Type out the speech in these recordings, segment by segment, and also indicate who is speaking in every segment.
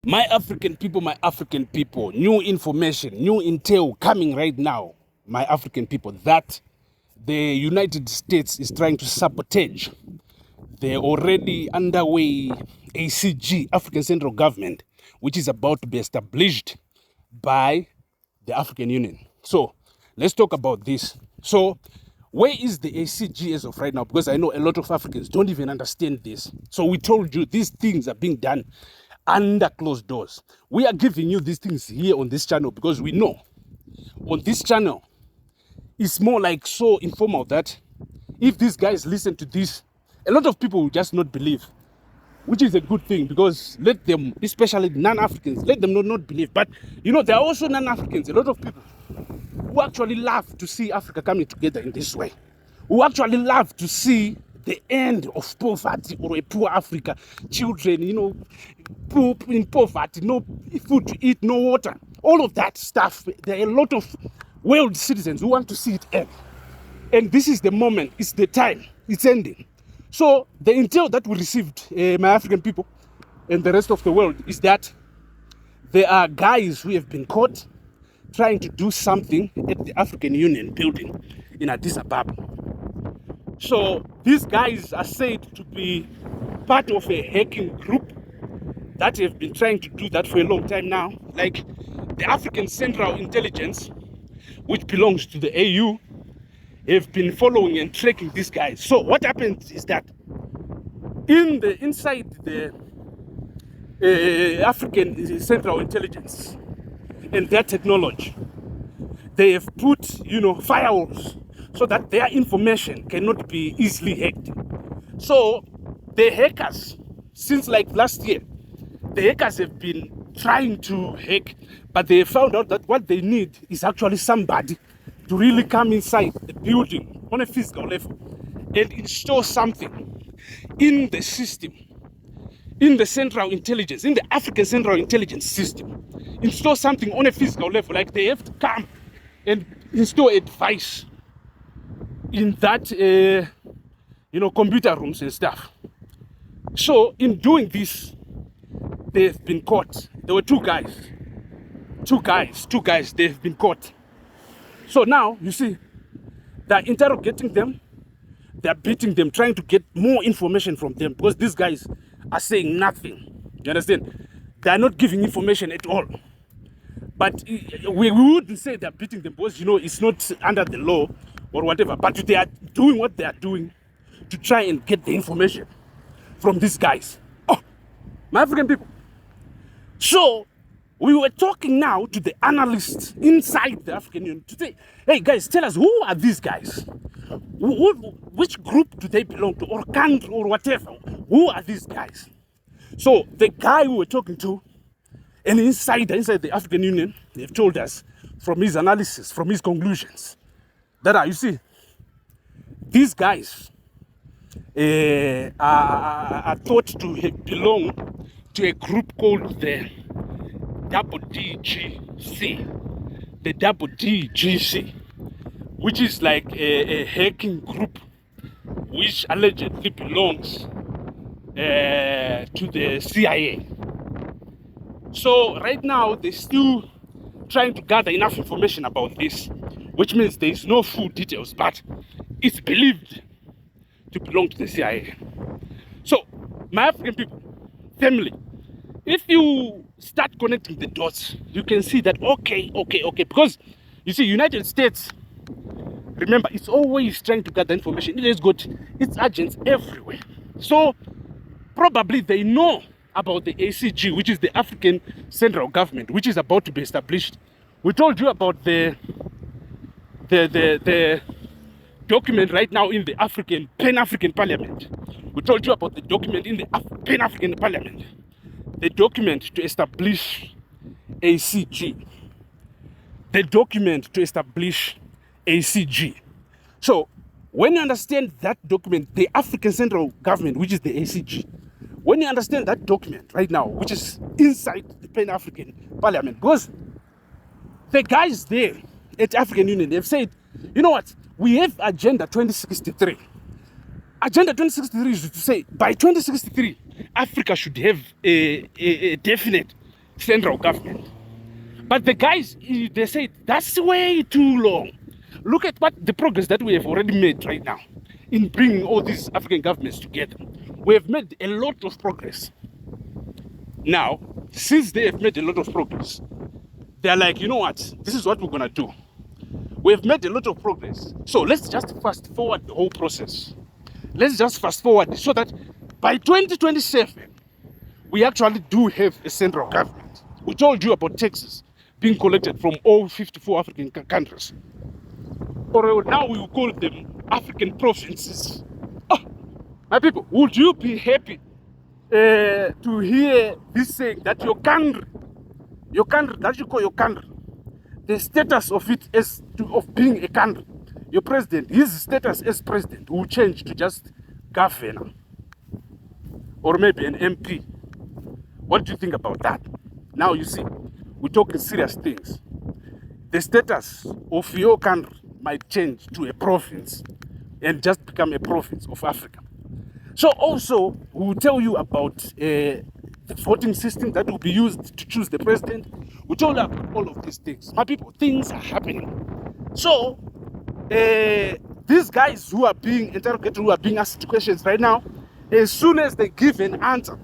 Speaker 1: My African people, new information, new intel coming right now, my African people, that the United States is trying to sabotage the already underway ACG, African Central Government, which is about to be established by the African Union. So let's talk about this. So where is the ACG as of right now? Because I know a lot of Africans don't even understand this. So we told you these things are being done under closed doors. We are giving you these things here on this channel because we know on this channel it's more like so informal that if these guys listen to this, a lot of people will just not believe, which is a good thing because let them, especially non-Africans, let them not believe. But you know, there are also non-Africans, a lot of people who actually love to see Africa coming together in this way, who actually love to see the end of poverty or a poor Africa, children, you know, poop in poverty, no food to eat, no water, all of that stuff. There are a lot of world citizens who want to see it end. And this is the moment, it's the time, it's ending. So the intel that we received, my African people and the rest of the world, is that there are guys who have been caught trying to do something at the African Union building in Addis Ababa. So these guys are said to be part of a hacking group that have been trying to do that for a long time now. Like the African Central Intelligence, which belongs to the AU, have been following and tracking these guys. So what happens is that inside the African Central Intelligence and their technology, they have put, you know, firewalls so that their information cannot be easily hacked. So the hackers, since like last year, the hackers have been trying to hack, but they found out that what they need is actually somebody to really come inside the building on a physical level and install something in the system, in the Central Intelligence, in the African Central Intelligence system, install something on a physical level. Like they have to come and install a device in that, you know, computer rooms and stuff. So in doing this, they've been caught. There were two guys, they've been caught. So now, you see, they're interrogating them, they're beating them, trying to get more information from them because these guys are saying nothing. You understand? They're not giving information at all. But we wouldn't say they're beating them because, you know, it's not under the law or whatever. But they are doing what they are doing to try and get the information from these guys. Oh, my African people. So we were talking now to the analysts inside the African Union to say, hey guys, tell us, who are these guys? Which group do they belong to, or country, or whatever? Who are these guys? So the guy we were talking to, an insider inside the African Union, they've told us from his analysis, from his conclusions, that you see, these guys are thought to belong to a group called the DGC, the DGC, which is like a hacking group which allegedly belongs to the CIA. So right now they're still trying to gather enough information about this, which means there is no full details, but it's believed to belong to the CIA. So my African people, family, if you start connecting the dots, you can see that okay, because you see, United States, remember, it's always trying to gather information. It has got its agents everywhere. So probably they know about the ACG, which is the African Central Government, which is about to be established. We told you about the document right now in the Pan-African Parliament. We told you about the document in the Pan-African Parliament. The document to establish ACG. The document to establish ACG. So, when you understand that document, the African Central Government, which is the ACG, when you understand that document right now, which is inside the Pan-African Parliament, because the guys there at African Union, they've said, you know what, we have Agenda 2063. Agenda 2063 is to say, by 2063, Africa should have a definite central government. But the guys, they say that's way too long. Look at what the progress that we have already made right now in bringing all these African governments together. We have made a lot of progress. Now, since they have made a lot of progress, they're like, you know what? This is what we're gonna do. We have made a lot of progress. So let's just fast forward the whole process. Let's just fast forward so that by 2027, we actually do have a central government. We told you about taxes being collected from all 54 African countries. Or now we will call them African provinces. Oh, my people, would you be happy to hear this saying that your country that you call your country, the status of it of being a country, your president, his status as president will change to just governor or maybe an MP. What do you think about that? Now you see, we're talking serious things. The status of your country might change to a province and just become a province of Africa. So also, we'll tell you about the voting system that will be used to choose the president. We told you about all of these things. My people, things are happening. So, these guys who are being interrogated, who are being asked questions right now, as soon as they give an answer,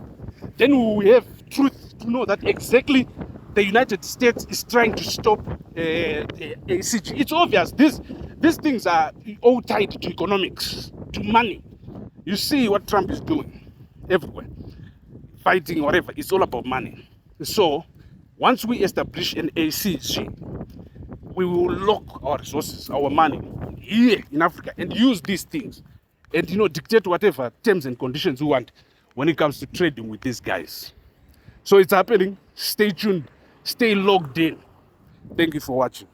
Speaker 1: then we will have truth to know that exactly the United States is trying to stop ACG. It's obvious. These things are all tied to economics, to money. You see what Trump is doing everywhere, fighting, whatever. It's all about money. So once we establish an ACG, we will lock our resources, our money here in Africa and use these things and, dictate whatever terms and conditions we want when it comes to trading with these guys. So it's happening. Stay tuned. Stay logged in. Thank you for watching.